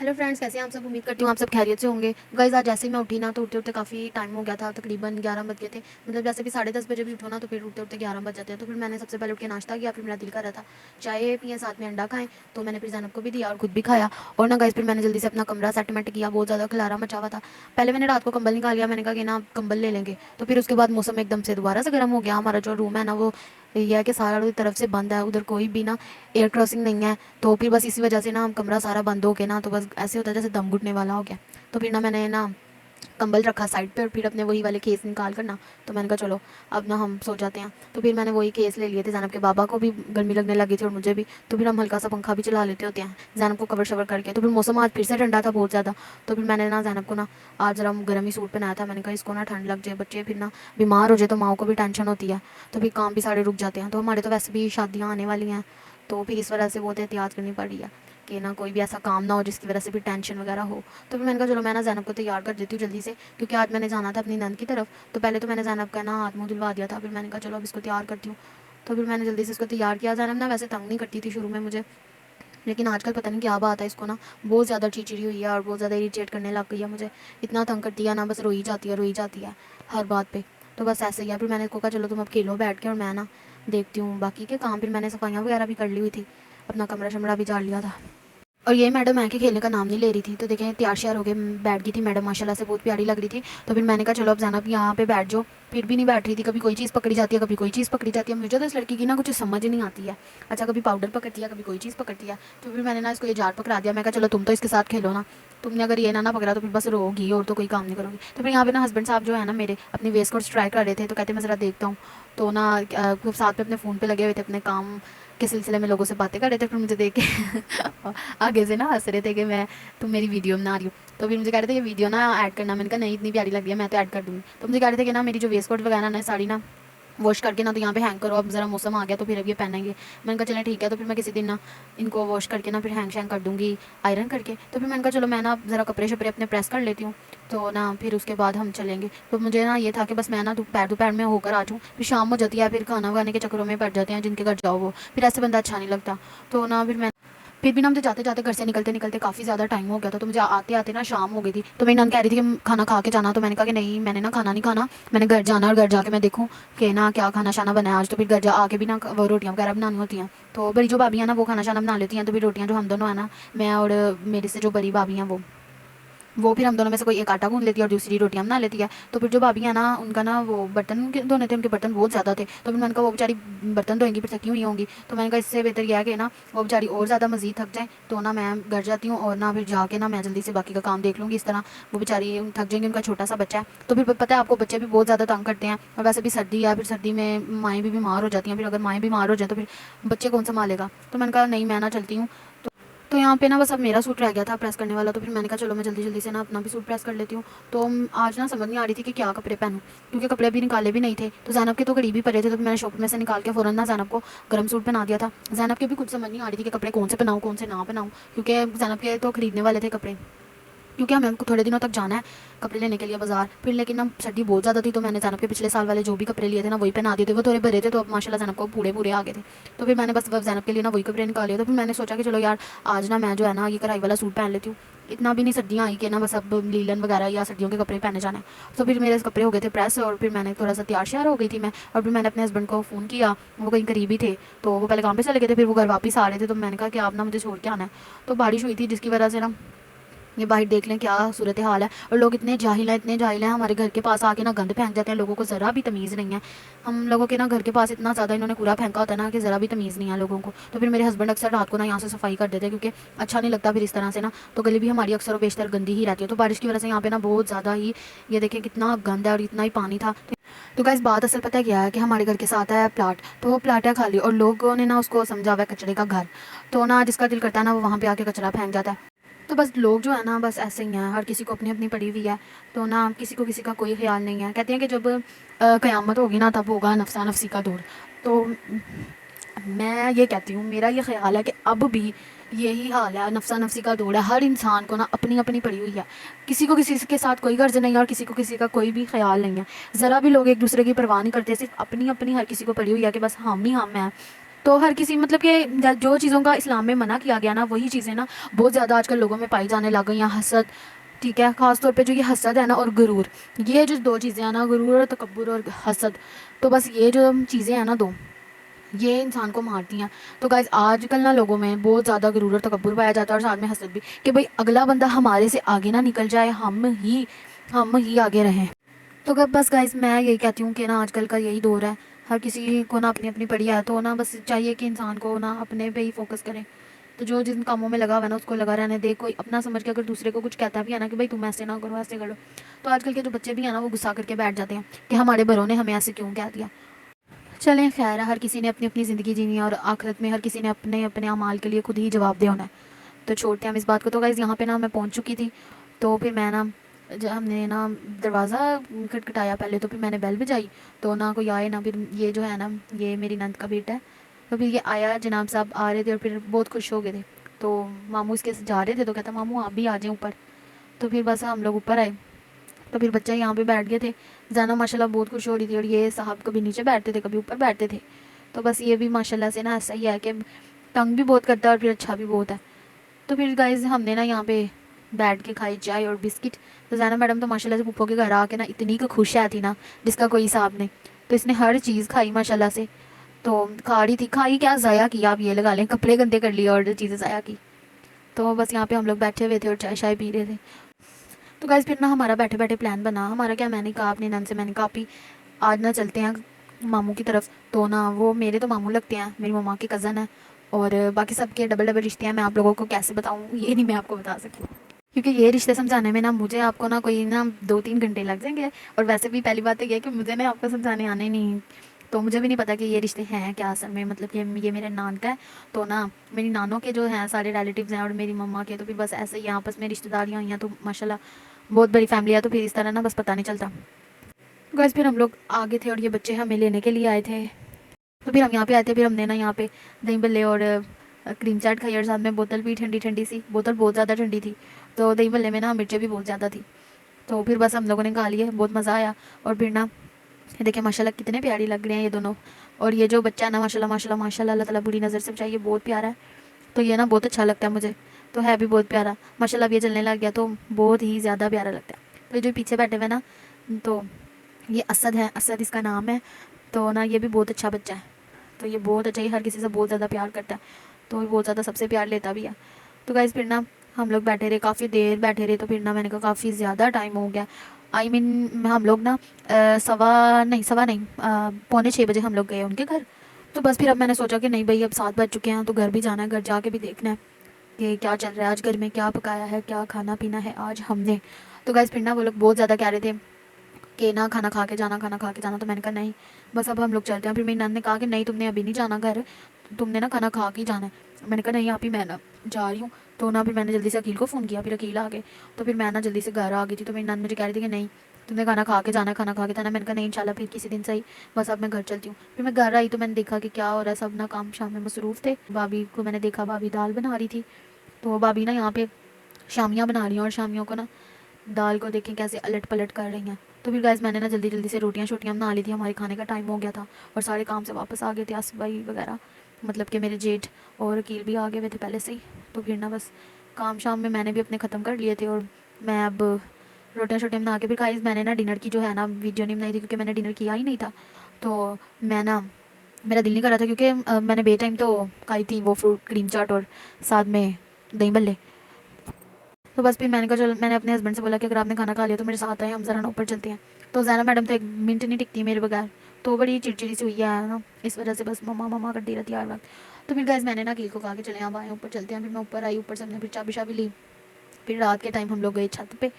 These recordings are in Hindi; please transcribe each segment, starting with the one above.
हेलो फ्रेंड्स, कैसे हैं आप सब। उम्मीद करती हूँ आप सब खैरियत से होंगे। गाइस आज जैसे ही मैं उठी ना तो उठते उठते काफ़ी टाइम हो गया था, तकरीबन 11 बज गए थे। मतलब जैसे भी 10:30 बजे भी उठो ना तो फिर उठते उठते 11 बज जाते हैं। तो फिर मैंने सबसे पहले उठ के नाश्ता किया, फिर मेरा दिल कर रहा था चाय पिए, साथ में अंडा खाएं। तो मैंने फिर ज़ैनब को भी दिया और खुद भी खाया। और ना गाइस फिर मैंने जल्दी से अपना कमरा सेटमेंट किया, बहुत ज़्यादा खलारा मचा हुआ था। पहले मैंने रात को कंबल निकाल लिया, मैंने कहा कि ना कंबल ले लेंगे। तो फिर उसके बाद मौसम एकदम से दोबारा से गर्म हो गया। हमारा जो रूम है ना वो यह है कि सारा तरफ से बंद है, उधर कोई भी ना एयर क्रॉसिंग नहीं है। तो फिर बस इसी वजह से ना कमरा सारा बंद हो गया ना, तो बस ऐसे होता है जैसे दम घुटने वाला हो गया। तो फिर ना मैंने ना कंबल रखा साइड पे और फिर अपने वही वाले केस निकाल कर ना, तो मैंने कहा चलो अब ना हम सो जाते हैं। तो फिर मैंने वही केस ले लिए थे। ज़ैनब के बाबा को भी गर्मी लगने लगी थी और मुझे भी। तो फिर हम हल्का सा पंखा भी चला लेते होते हैं ज़ैनब को कवर शवर करके। तो फिर मौसम आज फिर से ठंडा था बहुत ज़्यादा। तो फिर मैंने ना ज़ैनब को ना आज ज़रा गर्म ही सूट पहनाया था। मैंने कहा इसको ना ठंड लग जाए, बच्चे फिर ना बीमार हो जाए तो माओ को भी टेंशन होती है। तो फिर काम भी सारे रुक जाते हैं। तो हमारे तो वैसे भी शादियाँ आने वाली हैं, तो फिर इस वजह से बहुत एहतियात करनी पड़ रही है कि ना कोई भी ऐसा काम ना हो जिसकी वजह से भी टेंशन वगैरह हो। तो फिर मैंने कहा चलो मैं ना ज़ैनब को तैयार कर देती हूँ जल्दी से, क्योंकि आज मैंने जाना था अपनी नंद की तरफ। तो पहले तो मैंने ज़ैनब का ना हाथ मुँह धुलवा दिया था, फिर मैंने कहा चलो अब इसको तैयार करती हूँ। तो फिर मैंने जल्दी से इसको तैयार किया। ज़ैनब ना वैसे तंग नहीं करती थी शुरू में मुझे, लेकिन आजकल पता नहीं क्या बात है, इसको ना बहुत ज़्यादा चिड़चिड़ी हुई है और बहुत ज़्यादा इरिटेट करने लग गई है मुझे। इतना तंग करती है ना, बस रोई जाती है हर बात पे। तो बस ऐसे ही है। फिर मैंने इसको कहा चलो तुम अब खेलो बैठ के और मैं ना देखती हूँ बाकी के काम। फिर मैंने सफाइयाँ वगैरह भी कर ली हुई थी, अपना कमरा शमरा भी झाड़ लिया था। और ये मैडम है कि खेलने का नाम नहीं ले रही थी। तो देखें तैयार श्यार हो गए बैठ गई थी मैडम, माशाल्लाह से बहुत प्यारी लग रही थी। तो फिर मैंने कहा चलो अब ज़ैनब यहाँ पे बैठ जाओ। फिर भी नहीं बैठ रही थी, कभी कोई चीज़ पकड़ी जाती है, कभी कोई चीज़ पकड़ी जाती है। मुझे तो इस लड़की की ना कुछ समझ ही नहीं आती है। अच्छा कभी पाउडर पकड़ती है, कभी कोई चीज़ पकड़ती है। तो फिर मैंने ना इसको ये जार पकड़ा दिया। मैं कहा चलो तुम तो इसके साथ खेलो ना, तुमने अगर ये ना पकड़ा तो फिर बस रोगी और तो कोई काम नहीं करोगी। तो फिर यहाँ पे ना हस्बैंड साहब जो है ना मेरे अपनी वेस्ट कोर्स ट्राई कर रहे थे, तो कहते मैं ज़रा देखता हूँ। तो ना साथ में अपने फ़ोन पे लगे हुए थे, अपने काम के सिलसिले में लोगों से बातें कर रहे थे। फिर मुझे देख के आगे से ना हंस रहे थे कि मैं तुम मेरी वीडियो बना रही हो। तो फिर मुझे कह रहे थे ये वीडियो ना ऐड करना। मैंने कहा नहीं इतनी प्यारी लग रही है, मैं तो ऐड कर दूँगी। तो मुझे कह रहे थे कि ना मेरी जो वेस्ट कोट वगैरह ना साड़ी ना वॉश करके ना तो यहाँ पे हैंग करो, अब ज़रा मौसम आ गया तो फिर अब ये पहनेंगे। मैंने कहा चलें ठीक है। तो फिर मैं किसी दिन ना इनको वॉश करके ना फिर हैंग शैंग कर दूँगी आयरन करके। तो फिर मैंने कहा चलो मैं ना ज़रा कपड़े शपड़े अपने प्रेस कर लेती हूँ, तो ना फिर उसके बाद हम चलेंगे। तो मुझे ना ये था कि बस मैं ना दोपहर में होकर आ जाऊँ, फिर शाम हो जाती है, फिर खाना वाने के चक्करों में पड़ जाते हैं जिनके घर जाओ वो, फिर ऐसे बंदा अच्छा नहीं लगता। तो ना फिर भी ना मुझे जाते जाते घर से निकलते निकलते काफ़ी ज़्यादा टाइम हो गया था। तो मुझे आते आते ना शाम हो गई थी। तो मेरी नंद कह रही थी कि खाना खा के जाना। तो मैंने कहा कि नहीं मैंने ना खाना नहीं खाना, मैंने घर जाना और घर जाके मैं देखूँ कि ना क्या खाना शाना बना है आज। तो फिर घर जा आके भी ना वो रोटियाँ वगैरह बनानी होती हैं। तो बड़ी जो भाभी हैं ना वो खाना शाना बना लेती हैं। तो फिर रोटियाँ जो हम दोनों है ना, मैं और मेरे से जो बड़ी भाभी हैं वो फिर हम दोनों में से कोई एक आटा गूंद लेती है और दूसरी रोटियां बना लेती है। तो फिर जो भाभी है ना उनका ना वो बर्तन धोने थे, उनके बर्तन बहुत ज़्यादा थे। तो फिर मैंने कहा वो बेचारी बर्तन धोएंगी फिर थकी हुई होंगी। तो मैंने कहा इससे बेहतर यह है कि ना वो बेचारी और ज़्यादा मज़ीद थक जाए। तो ना मैं घर जाती हूँ और ना फिर जाके ना मैं जल्दी से बाकी का काम देख लूँगी। इस तरह वो बेचारी थक जाएंगी, उनका छोटा सा बच्चा है। तो फिर पता है आपको बच्चे भी बहुत ज़्यादा तंग करते हैं, और वैसे भी सर्दी है, फिर सर्दी में माएँ भी बीमार हो जाती हैं। फिर अगर माएँ बीमार हो जाए तो फिर बच्चे कौन संभालेगा। तो मैंने कहा नहीं मैं ना चलती हूँ। तो यहाँ पे ना बस अब मेरा सूट रह गया था प्रेस करने वाला। तो फिर मैंने कहा चलो मैं जल्दी जल्दी से ना अपना भी सूट प्रेस कर लेती हूँ। तो आज ना समझ नहीं आ रही थी कि क्या कपड़े पहनूँ, क्योंकि कपड़े अभी निकाले भी नहीं थे। तो ज़ैनब के तो करीब ही पड़े थे, तो मैंने शॉप में से निकाल के फ़ौरन ना ज़ैनब को गर्म सूट पहना दिया था। ज़ैनब के भी कुछ समझ नहीं आ रही थी कि कपड़े कौन से पहनाऊँ कौन से ना पहनाऊँ, क्योंकि ज़ैनब के तो खरीदने वाले थे कपड़े, क्योंकि हमें हमको थोड़े दिनों तक जाना है कपड़े लेने के लिए बाज़ार। फिर लेकिन ना सर्दी बहुत ज़्यादा थी, तो मैंने ज़ैनब के पिछले साल वाले जो भी कपड़े लिए थे ना वही पहना दिए थे। वो थोड़े भरे थे तो अब माशाल्लाह ज़ैनब को पूरे पूरे आ गए थे। तो फिर मैंने बस ज़ैनब के लिए ना वही कपड़े निकाले। तो फिर मैंने सोचा कि चलो यार आज ना मैं जो है ना ये कढ़ाई वाला सूट पहन लेती हूँ। इतना भी नहीं सर्दियाँ आई कि ना बस अब लीलन वगैरह या सर्दियों के कपड़े पहने जाना है। तो फिर मेरे कपड़े हो गए थे प्रेस, और फिर मैंने थोड़ा सा तैयार श्यार हो गई थी मैं। और फिर मैंने अपने हस्बैंड को फ़ोन किया, वो कहीं करीब ही थे। तो वो पहले काम पे चले गए थे, फिर वो घर वापस आ रहे थे। तो मैंने कहा कि आप ना मुझे छोड़ के आना है। तो बारिश हुई थी जिसकी वजह से ना ये बाहर देख लें क्या सूरत हाल है। और लोग इतने जाहिल हैं, हमारे घर के पास आके ना गंद फेंक जाते हैं। लोगों को ज़रा भी तमीज़ नहीं है। हम लोगों के ना घर के पास इतना ज़्यादा इन्होंने कूड़ा फेंका होता है ना कि ज़रा भी तमीज़ नहीं है लोगों को। तो फिर मेरे हस्बैंड अक्सर रात को ना यहाँ से सफाई कर देते हैं, क्योंकि अच्छा नहीं लगता फिर इस तरह से ना। तो गली भी हमारी अक्सर और बेशतर गंदी ही रहती है। तो बारिश की वजह से यहाँ पे ना बहुत ज़्यादा ही ये देखें कितना गंद है और इतना ही पानी था। तो गाइस बात असल पता क्या है कि हमारे घर के साथ है प्लाट, तो वो प्लाट है खाली और लोगों ने ना उसको समझा हुआ है कचरे का घर। तो ना जिसका दिल करता है ना वो वहाँ पे आके कचरा फेंक जाता है। तो बस लोग जो है ना बस ऐसे ही हैं, हर किसी को अपनी अपनी पड़ी हुई है। तो ना किसी का कोई ख्याल नहीं है। कहते हैं कि जब क़यामत होगी ना तब होगा नफसा नफसी का दौर। तो मैं ये कहती हूँ, मेरा ये ख्याल है कि अब भी यही हाल है, नफसा नफसी का दौर है। हर इंसान को ना अपनी अपनी पड़ी हुई है, किसी को किसी के साथ कोई गर्ज नहीं है और किसी को किसी का कोई भी ख्याल नहीं है। ज़रा भी लोग एक दूसरे की परवाह नहीं करते, सिर्फ अपनी अपनी हर किसी को पड़ी हुई है कि बस हम ही हम हैं। तो हर किसी मतलब कि जो चीज़ों का इस्लाम में मना किया गया ना, वही चीज़ें ना बहुत ज़्यादा आजकल लोगों में पाई जाने लग गई हैं। हसद, ठीक है, ख़ास तौर पे जो ये हसद है ना और गुरूर, ये जो दो चीज़ें हैं ना, गुरूर और तकब्बुर और हसद, तो बस ये जो चीज़ें हैं ना दो, ये इंसान को मारती हैं। तो गाइज़ आजकल ना लोगों में बहुत ज़्यादा गुरूर और तकब्बुर पाया जाता है, और साथ में हसद भी, कि भाई अगला बंदा हमारे से आगे ना निकल जाए, हम ही आगे रहें। तो बस गाइज़ मैं यही कहती हूँ कि ना आजकल का यही दौर है, हर किसी को ना अपनी अपनी पड़ी है, तो ना बस चाहिए कि इंसान को ना अपने पे ही फोकस करें। तो जो जिन कामों में लगा हुआ है ना उसको लगा रहने दे। कोई अपना समझ के अगर दूसरे को कुछ कहता भी है ना कि भाई तुम ऐसे ना करो, ऐसे करो, तो आजकल के जो बच्चे भी हैं ना वो गुस्सा करके बैठ जाते हैं कि हमारे बड़ों ने हमें ऐसे क्यों कह दिया। चलें, खैर है, हर किसी ने अपनी अपनी ज़िंदगी जीनी है, और आखिरत में हर किसी ने अपने अपने अमाल के लिए खुद ही जवाबदेह होना है। तो छोड़ते हैं हम इस बात को। तो गाइज़ यहाँ पे ना मैं पहुँच चुकी थी, तो फिर मैं ना जब हमने ना दरवाज़ा खटखटाया पहले, तो फिर मैंने बेल बजाई, तो ना कोई आए ना, फिर ये जो है ना ये मेरी नंद का बेटा है, तो फिर ये आया, जनाब साहब आ रहे थे और फिर बहुत खुश हो गए थे। तो मामू इसके जा रहे थे तो कहता मामू आप भी आ जाएं ऊपर। तो फिर बस हम लोग ऊपर आए, तो फिर बच्चे यहाँ पे बैठ गए थे। ज़ैनब माशाल्लाह बहुत खुश हो रही थी, और ये साहब कभी नीचे बैठते थे कभी ऊपर बैठते थे। तो बस ये भी माशाल्लाह से ना ऐसा ही है कि तंग भी बहुत करता है और फिर अच्छा भी बहुत है। तो फिर गाइज़ हमने ना यहाँ पे बैठ के खाई चाय और बिस्किट। तो ज़ैनब मैडम तो माशाल्लाह से पुप्पो के घर आके ना इतनी को खुश है थी ना, जिसका कोई हिसाब नहीं। तो इसने हर चीज़ खाई माशाल्लाह से, तो खा रही थी, खाई क्या ज़ाया किया, आप ये लगा लें, कपड़े गंदे कर लिए और चीज़ें ज़ाया की। तो बस यहाँ पे हम लोग बैठे हुए थे और चाय शाय पी रहे थे। तो गाइज़ फिर ना हमारा बैठे बैठे प्लान बना, हमारा क्या, मैंने कहा अपनी नन से, मैंने कहा आप आज ना चलते हैं मामू की तरफ। तो ना वो मेरे तो मामू लगते हैं, मेरी मम्मा के कज़न है, और बाकी सबके डबल डबल रिश्ते हैं। मैं आप लोगों को कैसे बताऊँ, ये नहीं मैं आपको बता सकती, क्योंकि ये रिश्ते समझाने में ना मुझे आपको ना कोई ना 2-3 घंटे लग जाएंगे। और वैसे भी पहली बात तो ये है कि मुझे ना आपको समझाने आने नहीं, तो मुझे भी नहीं पता कि ये रिश्ते हैं क्या असल में, मतलब कि ये मेरे नान का है। तो ना मेरी नानों के जो हैं सारे रिलेटिव्स हैं और मेरी मम्मा के, तो फिर बस ऐसे ही आपस में रिश्तेदारियाँ हुई हैं, तो माशाल्लाह बहुत बड़ी फैमिली है, तो फिर इस तरह ना बस पता नहीं चलता। बस फिर हम लोग आगे थे और ये बच्चे हमें लेने के लिए आए थे। तो फिर हम यहाँ पे आए थे, फिर हमने ना यहाँ पे दही भल्ले और क्रीम चाट खाई, और साथ में बोतल भी ठंडी ठंडी सी, बोतल बहुत ज़्यादा ठंडी थी। तो दही भल्ले में ना मिर्चें भी बहुत ज़्यादा थी। तो फिर बस हम लोगों ने खा लिए, बहुत मज़ा आया। और फिर ना ये देखिए माशाल्लाह कितने प्यारी लग रहे हैं ये दोनों। और ये जो बच्चा है ना माशाल्लाह माशाल्लाह माशाल्लाह, अल्लाह ताला बुरी नज़र से बचाए, ये बहुत प्यारा है। तो ये ना बहुत अच्छा लगता है मुझे, तो है भी बहुत प्यारा माशाल्लाह। अब ये चलने लग गया तो बहुत ही ज़्यादा प्यारा लगता है। तो ये जो पीछे बैठे हुए ना, तो ये असद है, असद इसका नाम है। तो ना ये भी बहुत अच्छा बच्चा है, तो ये बहुत अच्छा, ये हर किसी से बहुत ज़्यादा प्यार करता है, तो ये बहुत ज़्यादा सबसे प्यार लेता भी है। तो गाइज़ फिर ना हम लोग बैठे रहे, काफ़ी देर बैठे रहे, तो फिर ना मैंने कहा काफ़ी ज़्यादा टाइम हो गया। हम लोग ना सवा नहीं, 5:45 हम लोग गए उनके घर। तो बस फिर अब मैंने सोचा कि नहीं भाई अब 7 बज चुके हैं, तो घर भी जाना है, घर जाके भी देखना है कि क्या चल रहा है आज घर में, क्या पकाया है, क्या खाना पीना है आज हमने। तो गाइज़ फिर ना वो लोग बहुत ज़्यादा कह रहे थे कि ना खाना खा के जाना, खाना खा के जाना। तो मैंने कहा नहीं, बस अब हम लोग चलते हैं। फिर मेरी नंद ने कहा कि नहीं तुमने अभी नहीं जाना घर, तुमने ना खाना खा के ही जाना है। मैंने कहा नहीं आप ही, मैं ना जा रही हूँ। तो ना फिर मैंने जल्दी से अकील को फ़ोन किया, फिर अकील आ गए। तो फिर मैं ना जल्दी से घर आ गई थी। तो मेरी नंद मुझे कह रही थी कि नहीं तुमने खाना खा के जाना है, खाना खा के जाना है। मैंने कहा नहीं इंशाल्लाह फिर किसी दिन सही, बस अब मैं घर चलती हूँ। फिर मैं घर आई तो मैंने देखा कि क्या हो रहा है, सब ना काम शाम में मसरूफ़ थे। भाभी को मैंने देखा, भाभी दाल बना रही थी। तो भाभी ना यहाँ पे शामियाँ बना रही हैं, और शामियों को ना दाल को देखें कैसे अलट पलट कर रही हैं। तो फिर गाइस मैंने ना जल्दी जल्दी से रोटियां शोटियाँ बना ली थी, हमारे खाने का टाइम हो गया था, और सारे काम से वापस आ गए थे आसिफ भाई वगैरह, मतलब कि मेरे जेठ और वकील भी आ गए हुए थे पहले से ही। तो फिर ना बस काम शाम में मैंने भी अपने ख़त्म कर लिए थे, और मैं अब रोटियां शोटियाँ बना के फिर गाइस मैंने ना डिनर की जो है ना वीडियो नहीं बनाई थी, क्योंकि मैंने डिनर किया ही नहीं था। तो मैं ना मेरा दिल नहीं कर रहा था, क्योंकि मैंने बे टाइम तो खाई थी वो फ्रूट क्रीम चाट और साथ में दही भल्ले। तो बस फिर मैंने कहा चल, मैंने अपने हस्बैंड से बोला कि अगर आपने खाना खा लिया तो मेरे साथ आए, हम ज़रा ना ऊपर चलते हैं। तो ज़ैनब मैडम तो 1 मिनट नहीं टिकती मेरे बगैर, तो बड़ी चिड़चिड़ी सी हुई है ना, इस वजह से बस मम्मा मम्मा करती रहती है हर वक्त। तो फिर गैस मैंने ना अकील को कहा कि चले आप आए ऊपर चलते हैं। फिर मैं ऊपर आई, ऊपर से हमने फिर चाबी शाबी ली। फिर रात के टाइम हम लोग गए छत पे।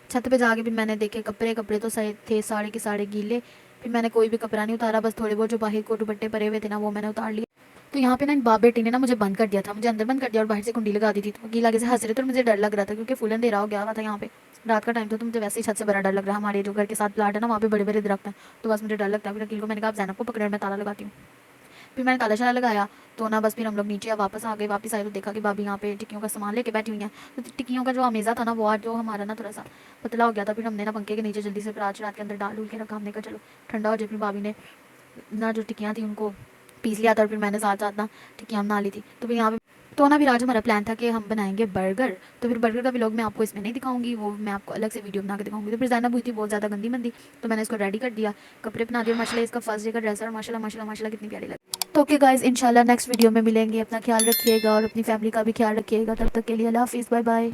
छत पे जाके फिर मैंने देखे कपड़े, कपड़े तो सही थे सारे के सारे गीले। फिर मैंने कोई भी कपड़ा नहीं उतारा, बस थोड़े बहुत जो बाहर को दुपट्टे परे हुए थे ना वो मैंने उतार लिए। तो यहाँ पे ना इन बाप बेटी ने ना मुझे बंद कर दिया था, मुझे अंदर बंद कर दिया और बाहर से कुंडी लगा दी थी। तो वकील आगे से हंस रहे थे और मुझे डर लग रहा था, क्योंकि फूल अंधेरा हो गया हुआ था यहाँ पे, रात का टाइम था। तो मुझे वैसे ही छत से बड़ा डर लग रहा है। हमारे जो घर के साथ प्लाट है ना वहाँ पे बड़े बड़े दरख्त हैं, तो बस मुझे डर लगता है। फिर वकील को मैंने कहा आप ज़ैनब को पकड़े, मैं ताला लगाती हूँ। फिर मैंने ताला शाला लगाया। तो ना बस फिर हम लोग नीचे वापस आ गए। वापस आए तो देखा कि भाभी यहाँ पे टिक्कियों का सामान लेके बैठी हुई हैं। तो टिक्कियों का जो अमेज़ा था ना वो आज जो हमारा ना थोड़ा सा पतला हो गया था। फिर हमने ना पंखे के नीचे जल्दी से प्राच रात के अंदर डाल डूल के रखा, हमने कहा चलो ठंडा हो जाए। फिर भाभी ने ना जो टिक्कियाँ थी उनको पीस लिया था और फिर मैंने साथ साथ ना टिक्कियाँ बना ली थी। तो फिर यहाँ पे तो ना फिर आज हमारा प्लान था कि हम बनाएंगे बर्गर। तो फिर बर्गर का व्लॉग मैं आपको इसमें नहीं दिखाऊंगी, वो मैं आपको अलग से वीडियो बना के दिखाऊंगी। तो फिर ज़ैनब हुई थी बहुत ज़्यादा गंदी मंदी, तो मैंने इसको रेडी कर दिया, कपड़े पहना दिए। माशाल्लाह इसका फर्स्ट डे का ड्रेस है और माशाल्लाह माशाल्लाह माशाल्लाह कितनी प्यारी लगी। तो ओके गाइस, इंशाल्लाह नेक्स्ट वीडियो में मिलेंगे। अपना ख्याल रखिएगा और अपनी फैमिली का भी ख्याल रखिएगा। तब तक के लिए अल्लाह हाफिज़, बाय बाय।